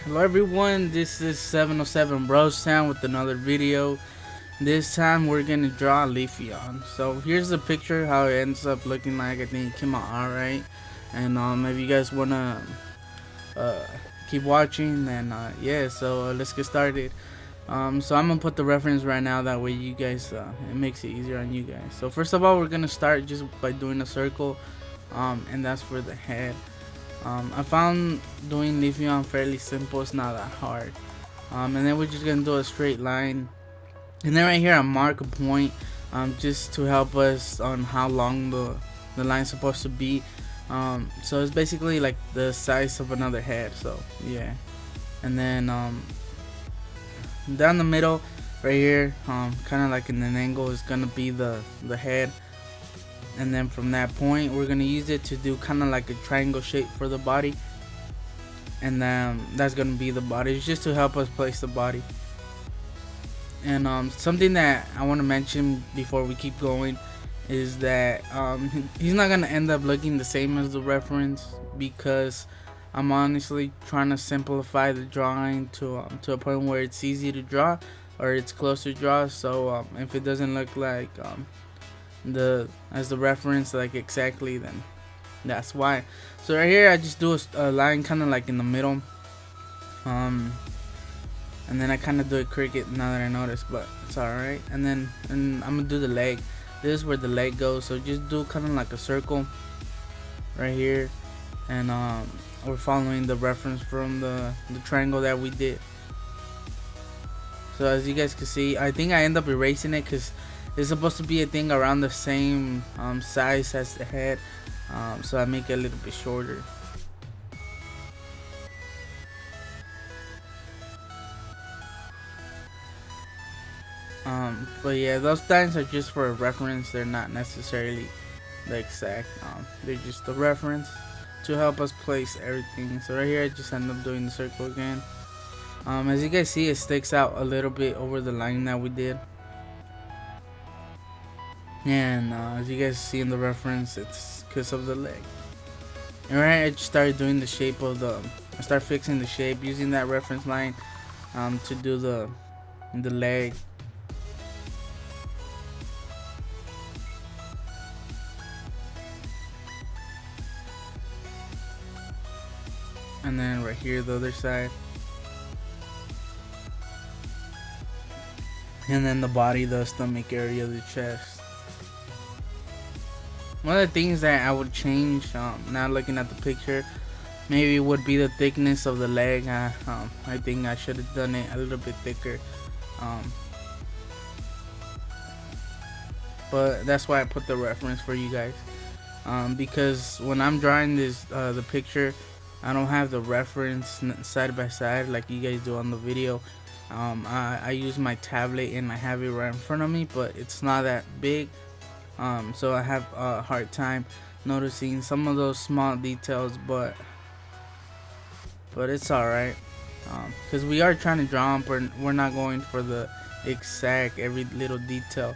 Hello everyone, this is 707 Bros Town with another video. This time we're gonna draw Leafeon. So here's the picture, how it ends up looking like. I think it came out alright. And if you guys wanna uh, keep watching, then yeah, so let's get started. So I'm gonna put the reference right now, that way you guys, it makes it easier on you guys. So first of all, we're gonna start just by doing a circle, and that's for the head. I found doing Leafeon fairly simple, it's not that hard. And then we're just gonna do a straight line, and then right here I mark a point, just to help us on how long the line's supposed to be. So it's basically like the size of another head, so yeah. And then down the middle right here, kind of like in an angle, is gonna be the head. And then from that point we're gonna use it to do kind of like a triangle shape for the body, and then that's gonna be the body. It's just to help us place the body. And something that I want to mention before we keep going is that he's not gonna end up looking the same as the reference, because I'm honestly trying to simplify the drawing to a point where it's easy to draw, or it's close to draw. So if it doesn't look like the reference like exactly, then that's why. So right here I just do a line kind of like in the middle, and then I kind of do a cricket now that I noticed, but it's alright. And I'm gonna do the leg. This is where the leg goes, so just do kind of like a circle right here. And we're following the reference from the triangle that we did. So as you guys can see, I think I end up erasing it because it's supposed to be a thing around the same size as the head, so I make it a little bit shorter. But yeah, those lines are just for a reference. They're not necessarily the exact. They're just a reference to help us place everything. So right here I just end up doing the circle again. As you guys see, it sticks out a little bit over the line that we did. And as you guys see in the reference, it's because of the leg. And right, I just started doing the shape of I start fixing the shape using that reference line to do the leg. And then right here the other side. And then the body, the stomach area, the chest. One of the things that I would change, now looking at the picture, maybe would be the thickness of the leg. I think I should have done it a little bit thicker. But that's why I put the reference for you guys. Because when I'm drawing this, the picture, I don't have the reference side by side like you guys do on the video. I use my tablet and I have it right in front of me, but it's not that big. So I have a hard time noticing some of those small details, but it's alright, because we are trying to draw them, but we're not going for the exact every little detail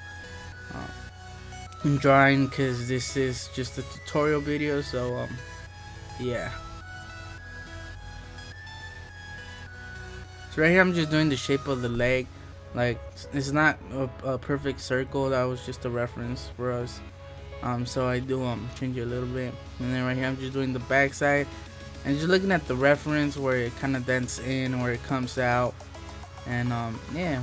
in drawing, because this is just a tutorial video. So yeah. So right here I'm just doing the shape of the leg. Like, it's not a perfect circle, that was just a reference for us. So I do change it a little bit. And then right here I'm just doing the back side and just looking at the reference where it kind of dents in, where it comes out. And yeah.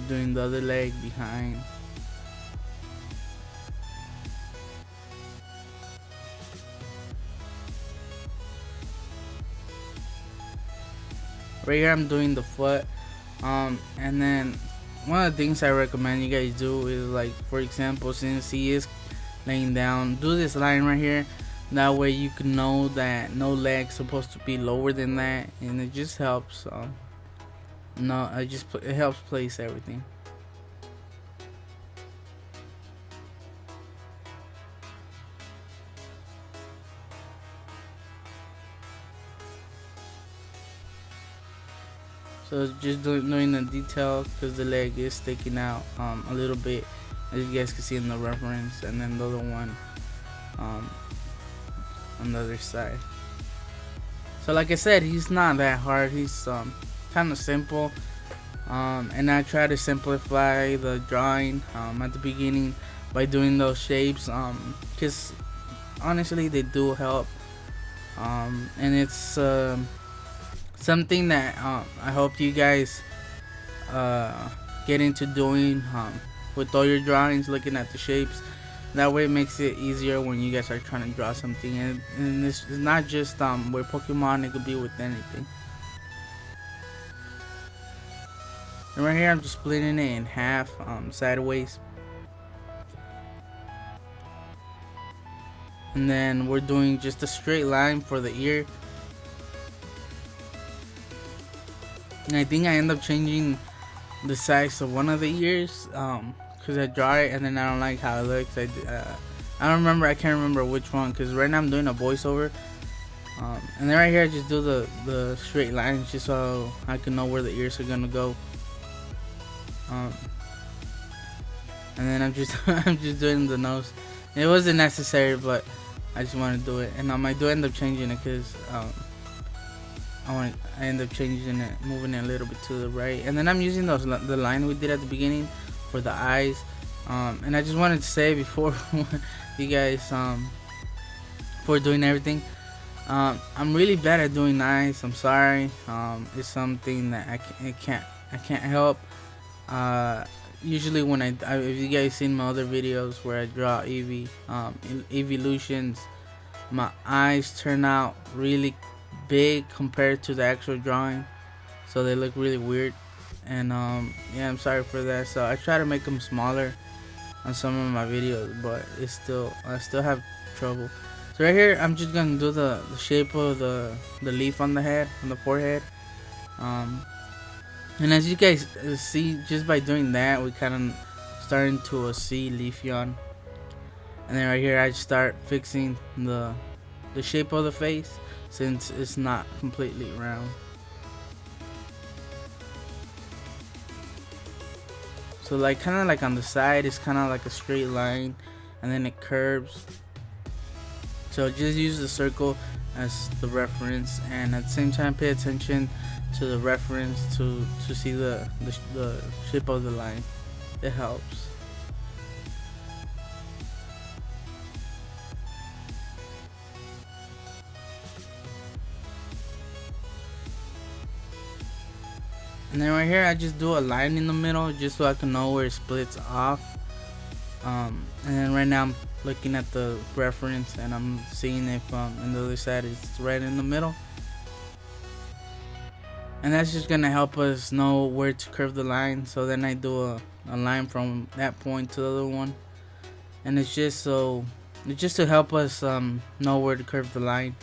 Doing the other leg behind. Right here I'm doing the foot. And then one of the things I recommend you guys do is, like, for example, since he is laying down, do this line right here. That way you can know that no leg's supposed to be lower than that, and it just helps. No, it helps place everything. So just doing the detail because the leg is sticking out a little bit, as you guys can see in the reference, and then the other one um, on the other side. So like I said, he's not that hard. He's kind of simple, and I try to simplify the drawing at the beginning by doing those shapes, because honestly they do help, and it's something that I hope you guys get into doing with all your drawings, looking at the shapes. That way it makes it easier when you guys are trying to draw something, and this is not just with Pokemon, it could be with anything. And right here I'm just splitting it in half sideways, and then we're doing just a straight line for the ear. And I think I end up changing the size of one of the ears because I draw it and then I don't like how it looks. I don't remember, I can't remember which one, because right now I'm doing a voiceover, and then right here I just do the straight lines just so I can know where the ears are gonna go, and then I'm just I'm just doing the nose. It wasn't necessary, but I just want to do it, and I do end up changing it because I end up changing it, moving it a little bit to the right, and then I'm using the line we did at the beginning for the eyes, and I just wanted to say before you guys for doing everything, I'm really bad at doing eyes. I'm sorry. It's something that I can't help. Usually when if you guys seen my other videos where I draw evolutions, my eyes turn out really big compared to the actual drawing, so they look really weird, and yeah, I'm sorry for that. So I try to make them smaller on some of my videos, but I still have trouble. So right here I'm just gonna do the shape of the leaf on the head, on the forehead, and as you guys see, just by doing that we kind of starting to see Leafeon. And then right here I start fixing the shape of the face, since it's not completely round. So like kind of like on the side it's kind of like a straight line, and then it curves. So just use the circle as the reference, and at the same time pay attention to the reference to see the shape of the line. It helps. And then right here I just do a line in the middle just so I can know where it splits off. And then right now I'm looking at the reference and I'm seeing if on the other side it's right in the middle. And that's just gonna help us know where to curve the line. So then I do a line from that point to the other one, and it's just to help us know where to curve the line.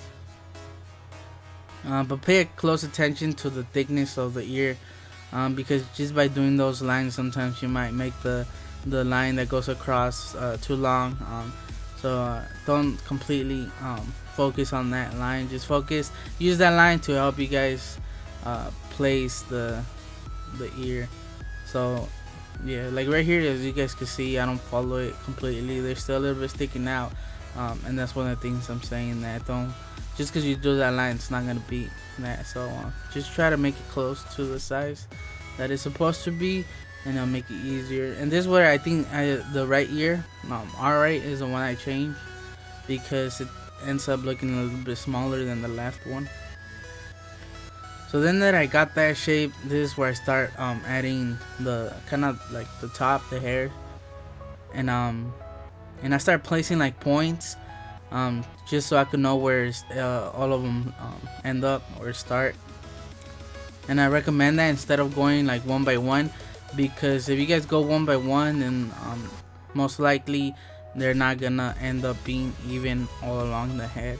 But pay close attention to the thickness of the ear, because just by doing those lines sometimes you might make the line that goes across too long. So don't completely focus on that line. Just use that line to help you guys place the ear. So yeah, like right here, as you guys can see, I don't follow it completely. There's still a little bit sticking out, and that's one of the things I'm saying, that don't, just because you do that line, it's not gonna be that. So just try to make it close to the size that it's supposed to be, and it'll make it easier. And this is where I think the right ear, our right, is the one I changed, because it ends up looking a little bit smaller than the left one. So then that I got that shape, this is where I start adding the kind of like the top, the hair, and I start placing like points, just so I can know where all of them end up or start. And I recommend that instead of going like one by one, because if you guys go one by one, then most likely they're not gonna end up being even all along the head.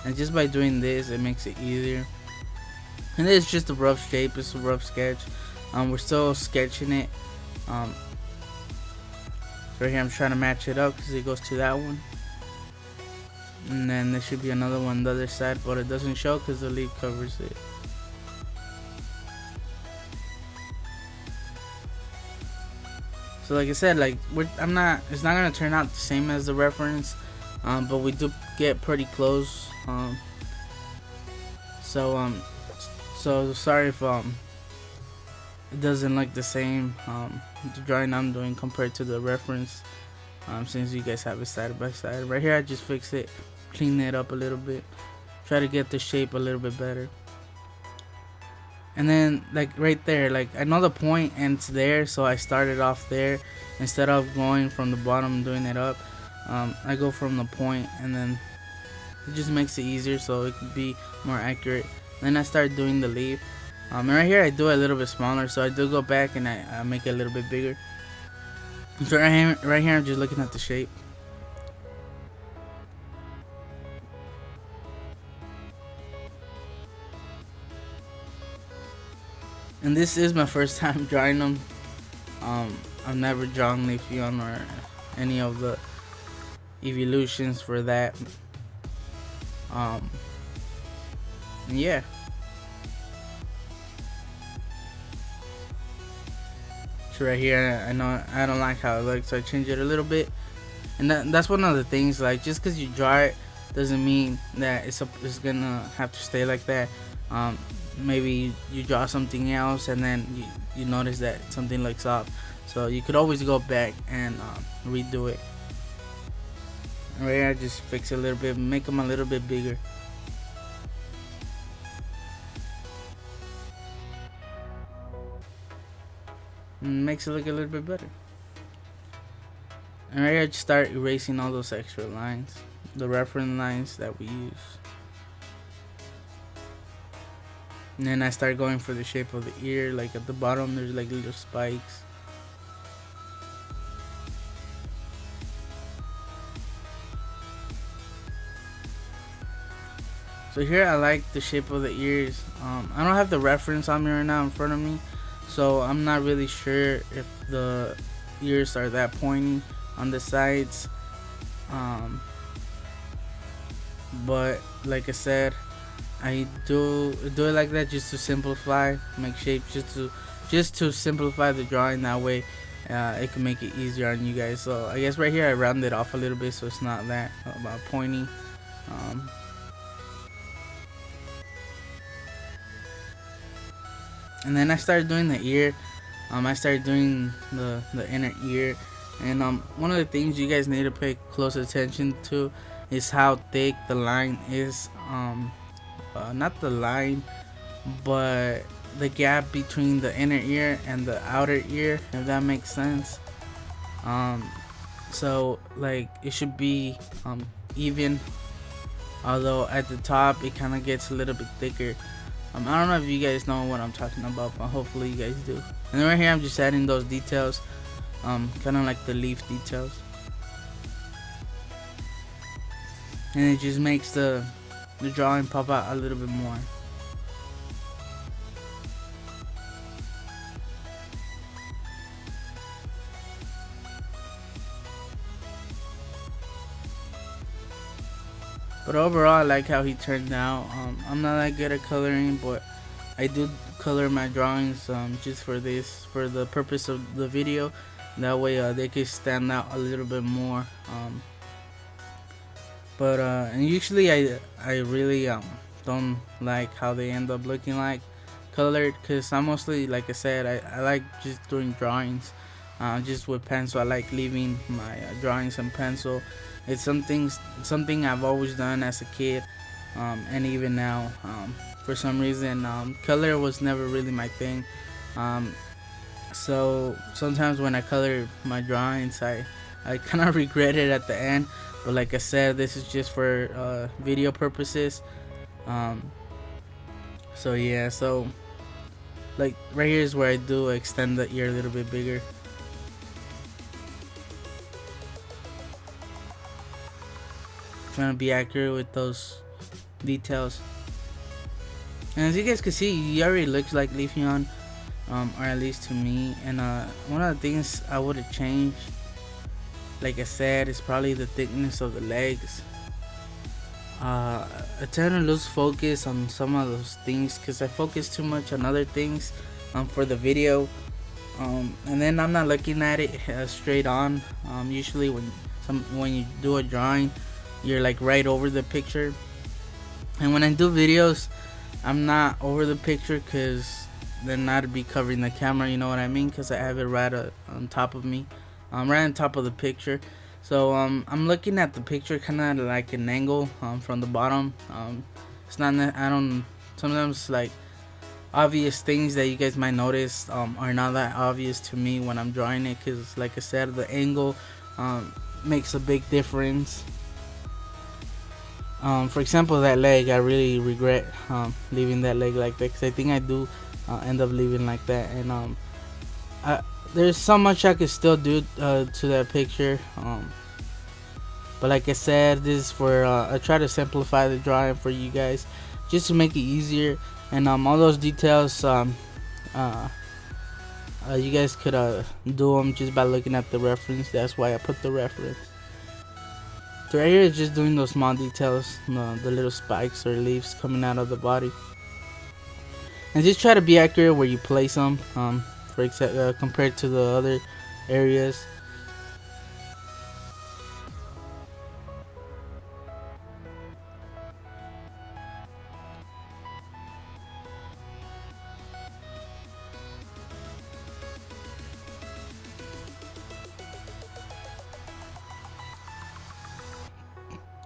And just by doing this, it makes it easier. And it's just a rough shape, it's a rough sketch. We're still sketching it. So right here I'm trying to match it up because it goes to that one. And then there should be another one on the other side, but it doesn't show because the leaf covers it. So like I said, like I'm not, it's not gonna turn out the same as the reference, but we do get pretty close. So so sorry if it doesn't look the same, the drawing I'm doing compared to the reference, since you guys have it side by side. Right here I just fix it, clean it up a little bit, try to get the shape a little bit better. And then like right there, like I know the point ends there, so I started off there instead of going from the bottom and doing it up. I go from the point, and then it just makes it easier so it could be more accurate. Then I start doing the leaf, and right here I do it a little bit smaller, so I do go back and I make it a little bit bigger. So right here I'm just looking at the shape. And this is my first time drawing them. I've never drawn Leafeon or any of the evolutions for that. Yeah. So right here, I know I don't like how it looks, so I change it a little bit. And that's one of the things. Like, just because you draw it doesn't mean that it's gonna have to stay like that. Maybe you draw something else and then you notice that something looks off, so you could always go back and redo it. And right here I just fix it a little bit, make them a little bit bigger. And makes it look a little bit better. And right here I just start erasing all those extra lines, the reference lines that we use. And then I start going for the shape of the ear. Like at the bottom there's like little spikes. So here I like the shape of the ears. I don't have the reference on me right now in front of me, so I'm not really sure if the ears are that pointy on the sides. But like I said, I do it like that just to simplify, make shapes, just to simplify the drawing. That way it can make it easier on you guys. So I guess right here I round it off a little bit so it's not that pointy. And then I started doing the ear. I started doing the inner ear, and one of the things you guys need to pay close attention to is how thick the line is. Not the line, but the gap between the inner ear and the outer ear, if that makes sense. So like it should be even, although at the top it kind of gets a little bit thicker. I don't know if you guys know what I'm talking about, but hopefully you guys do. And then right here I'm just adding those details, kind of like the leaf details, and it just makes the drawing pop out a little bit more. But overall I like how he turned out. I'm not that good at coloring, but I do color my drawings just for the purpose of the video. That way they can stand out a little bit more. But and usually I really don't like how they end up looking like colored, because I mostly, like I said, I like just doing drawings just with pencil. I like leaving my drawings in pencil. It's something I've always done as a kid, and even now. For some reason color was never really my thing. So sometimes when I color my drawings I kind of regret it at the end. But like I said, this is just for video purposes. So yeah, so like right here is where I do extend the ear a little bit bigger. Trying to be accurate with those details. And as you guys can see, he already looks like Leafeon, or at least to me. And one of the things I would have changed, like I said, is probably the thickness of the legs. I tend to lose focus on some of those things because I focus too much on other things for the video. And then I'm not looking at it straight on. Usually when you do a drawing, you're like right over the picture. And when I do videos, I'm not over the picture because then I'd be covering the camera. You know what I mean? Because I have it right on top of me, right on top of the picture. So I'm looking at the picture kind of like an angle from the bottom. It's not I don't sometimes like obvious things that you guys might notice are not that obvious to me when I'm drawing it, because like I said, the angle makes a big difference. For example, that leg, I really regret leaving that leg like that, because I think I do end up leaving like that. And there's so much I could still do to that picture, but like I said, this is for I try to simplify the drawing for you guys just to make it easier. And all those details you guys could do them just by looking at the reference. That's why I put the reference. So right here is just doing those small details, the little spikes or leaves coming out of the body, and just try to be accurate where you place them, compared to the other areas.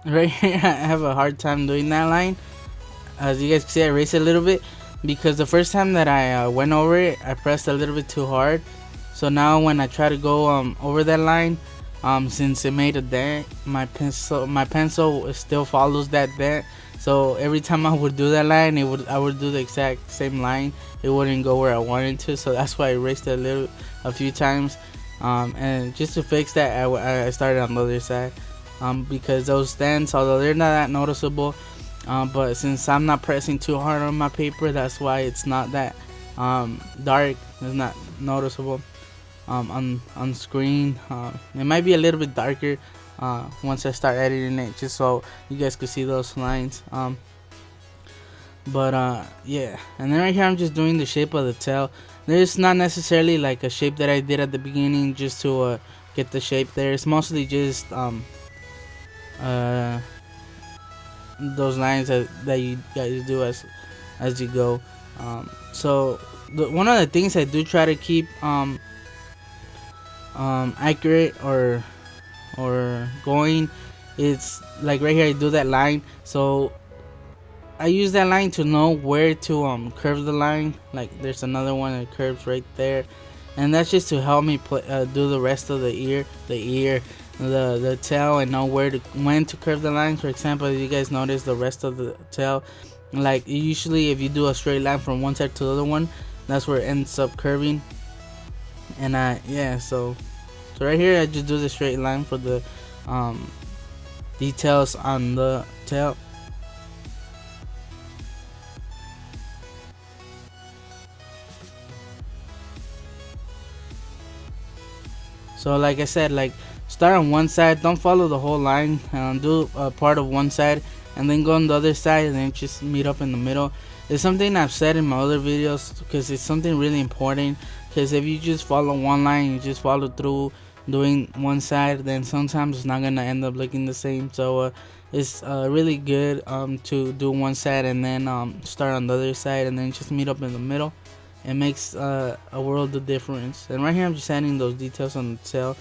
Right here, I have a hard time doing that line. As you guys can see, I erased it a little bit because the first time that I went over it, I pressed a little bit too hard. So now when I try to go over that line, since it made a dent, my pencil still follows that dent. So every time I would do that line, I would do the exact same line. It wouldn't go where I wanted to. So that's why I erased it a few times. And just to fix that, I started on the other side. Because those dents, although they're not that noticeable, but since I'm not pressing too hard on my paper, that's why it's not that dark. It's not noticeable on screen. It might be a little bit darker once I start editing it, just so you guys could see those lines. But yeah, and then right here I'm just doing the shape of the tail. There's not necessarily like a shape that I did at the beginning just to get the shape there. It's mostly just those lines that you guys do as you go. So one of the things I do try to keep accurate or going, it's like right here I do that line, so I use that line to know where to curve the line. Like there's another one that curves right there, and that's just to help me do the rest of the ear, the tail, and know when to curve the line. For example, if you guys notice the rest of the tail, like usually if you do a straight line from one side to the other one, that's where it ends up curving. And yeah, so right here I just do the straight line for the details on the tail. So like I said, like start on one side, don't follow the whole line, do a part of one side and then go on the other side and then just meet up in the middle. It's something I've said in my other videos because it's something really important, because if you just follow one line, you just follow through doing one side, then sometimes it's not gonna end up looking the same. So it's really good to do one side and then start on the other side and then just meet up in the middle. It makes a world of difference. And right here I'm just adding those details on the tail.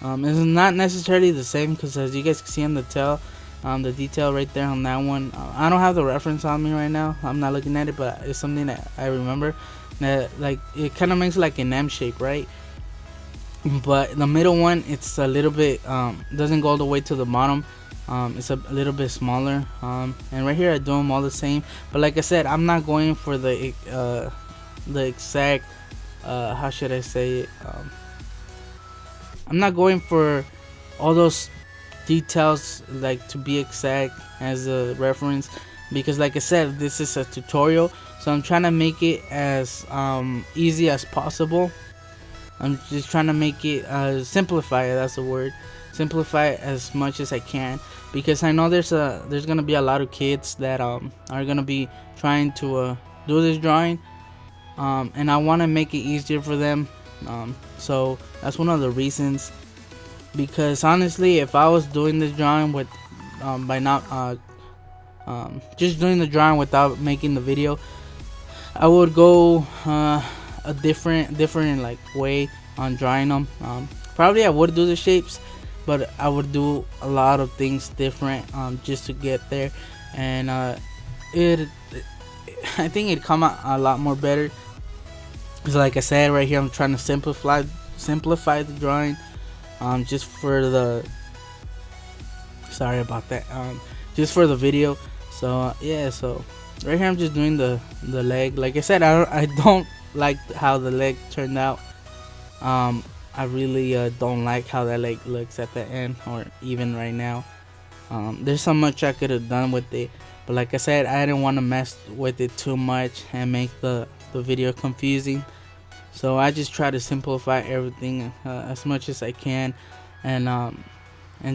It's not necessarily the same, because as you guys can see on the tail, the detail right there on that one, I don't have the reference on me right now, I'm not looking at it, but it's something that I remember that like it kind of makes like an M shape, right? But the middle one, it's a little bit doesn't go all the way to the bottom. It's a little bit smaller, and right here I do them all the same. But like I said, I'm not going for the exact how should I say it, I'm not going for all those details like to be exact as a reference, because like I said, this is a tutorial, so I'm trying to make it as easy as possible. I'm just trying to make it simplify it, that's the word, simplify it as much as I can, because I know there's gonna be a lot of kids that are gonna be trying to do this drawing, and I want to make it easier for them So that's one of the reasons. Because honestly, if I was doing this drawing with by not just doing the drawing without making the video, I would go a different like way on drawing them. Probably I would do the shapes, but I would do a lot of things different just to get there, and it I think it'd come out a lot more better. Because like I said right here, I'm trying to simplify the drawing, just for the sorry about that, just for the video. So yeah, so right here I'm just doing the leg. Like I said, I don't like how the leg turned out. I really don't like how that leg looks at the end, or even right now. There's so much I could have done with it, but like I said, I didn't want to mess with it too much and make the video confusing. So I just try to simplify everything as much as I can, and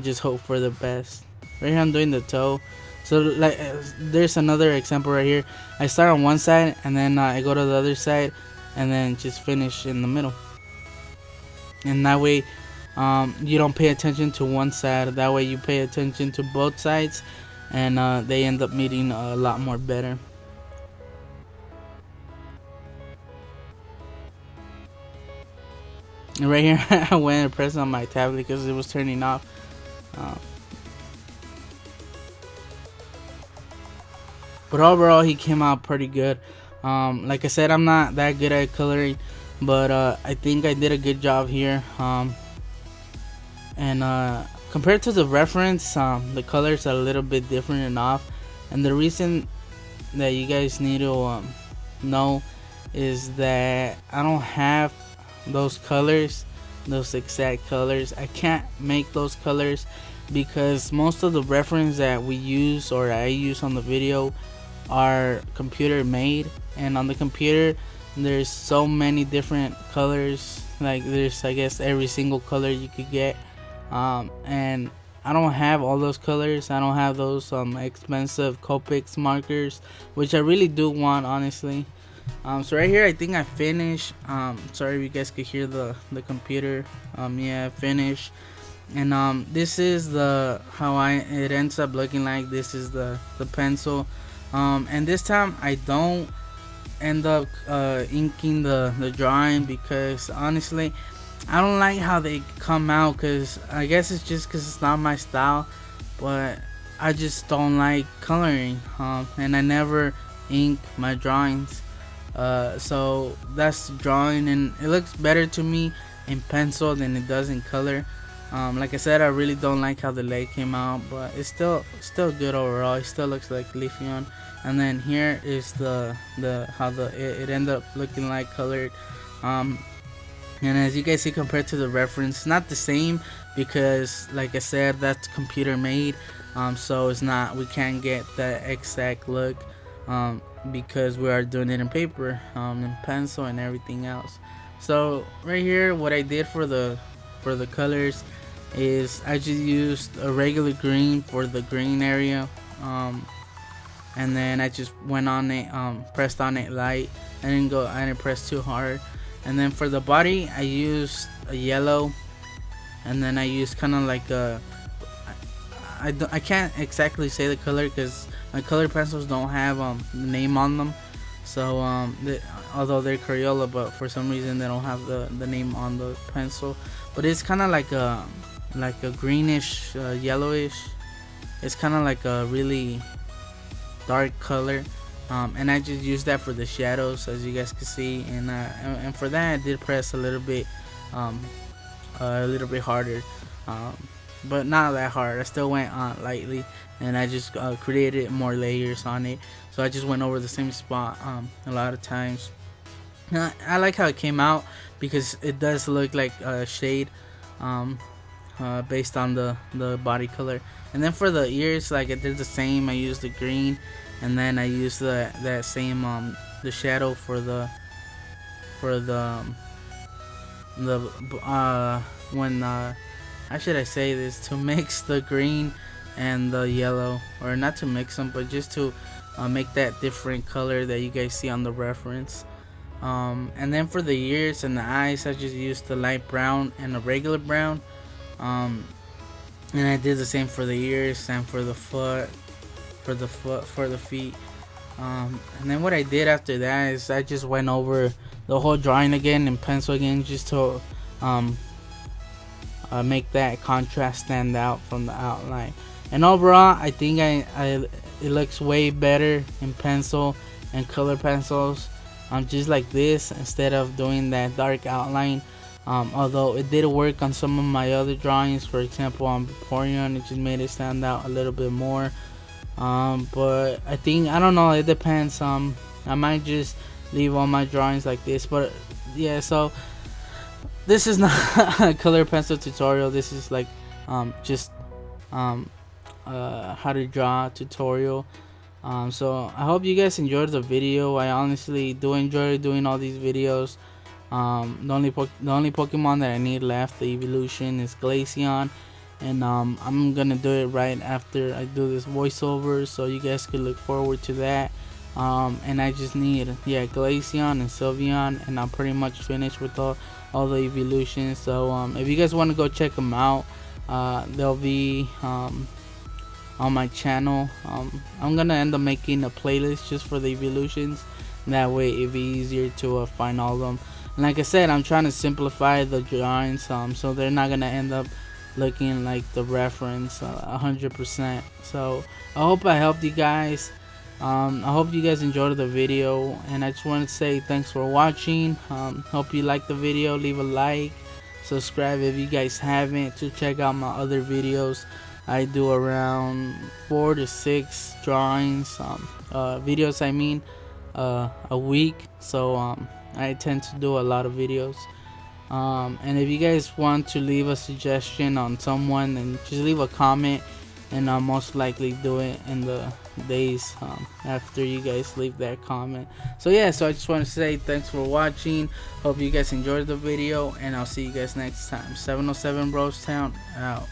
just hope for the best. Right here I'm doing the toe. So like there's another example right here. I start on one side and then I go to the other side and then just finish in the middle. And that way you don't pay attention to one side. That way you pay attention to both sides, and they end up meeting a lot more better. And right here I went and pressed on my tablet because it was turning off. But overall he came out pretty good. Like I said, I'm not that good at coloring, but I think I did a good job here. And compared to the reference, the colors are a little bit different and off. And the reason that you guys need to know is that I don't have those colors, those exact colors. I can't make those colors because most of the reference that we use, or I use on the video, are computer made, and on the computer there's so many different colors. Like there's, I guess, every single color you could get, and I don't have all those colors. I don't have those expensive Copics markers, which I really do want, honestly. So right here I think I finished. Sorry if you guys could hear the computer. Yeah, I finished. And this is the how it ends up looking like. This is the pencil. And this time I don't end up inking the drawing, because honestly I don't like how they come out, because I guess it's just because it's not my style, but I just don't like coloring, and I never ink my drawings. So that's drawing, and it looks better to me in pencil than it does in color. Like I said, I really don't like how the leg came out, but it's still good overall. It still looks like Leafeon. And then here is the how it ended up looking like colored. And as you guys see, compared to the reference, not the same, because like I said, that's computer made. So it's not, we can't get that exact look, because we are doing it in paper, in pencil and everything else. So right here, what I did for the colors is I just used a regular green for the green area, and then I just went on it, pressed on it light. I didn't press too hard. And then for the body I used a yellow, and then I used kind of like a, I can't exactly say the color because my colored pencils don't have the name on them. So although they're Crayola, but for some reason they don't have the name on the pencil. But it's kind of like a greenish, yellowish. It's kind of like a really dark color, and I just used that for the shadows, as you guys can see. And for that I did press a little bit harder, but not that hard. I still went on lightly, and I just created more layers on it. So I just went over the same spot a lot of times. I like how it came out, because it does look like a shade, based on the body color. And then for the ears, like I did the same. I used the green, and then I used that same the shadow for the when how should I say this, to mix the green and the yellow, or not to mix them, but just to make that different color that you guys see on the reference. And then for the ears and the eyes, I just used the light brown and a regular brown. um, and I did the same for the ears and for the feet. And then what I did after that is I just went over the whole drawing again in pencil again, just to um, make that contrast stand out from the outline. And overall, I think it looks way better in pencil and color pencils. Just like this, instead of doing that dark outline. Although it did work on some of my other drawings, for example on Vaporeon, it just made it stand out a little bit more. But I don't know, it depends. I might just leave all my drawings like this, but yeah. So this is not a color pencil tutorial. This is like just how to draw tutorial. So I hope you guys enjoyed the video. I honestly do enjoy doing all these videos. The only Pokemon that I need left, the evolution, is Glaceon, and I'm gonna do it right after I do this voiceover, so you guys could look forward to that. And I just need Glaceon and Sylveon, and I'm pretty much finished with all the evolutions. So if you guys want to go check them out, they'll be on my channel. I'm gonna end up making a playlist just for the evolutions. That way it'd be easier to find all of them. And like I said, I'm trying to simplify the drawings, so they're not gonna end up looking like the reference 100%. So I hope I helped you guys. I hope you guys enjoyed the video, and I just want to say thanks for watching. Hope you liked the video. Leave a like, subscribe if you guys haven't, to check out my other videos. I do around 4 to 6 drawings, videos I mean, a week. So I tend to do a lot of videos. And if you guys want to leave a suggestion on someone, then just leave a comment, and I'll most likely do it in the days after you guys leave that comment. So yeah, so I just want to say thanks for watching. Hope you guys enjoyed the video, and I'll see you guys next time. 707 Brostown out.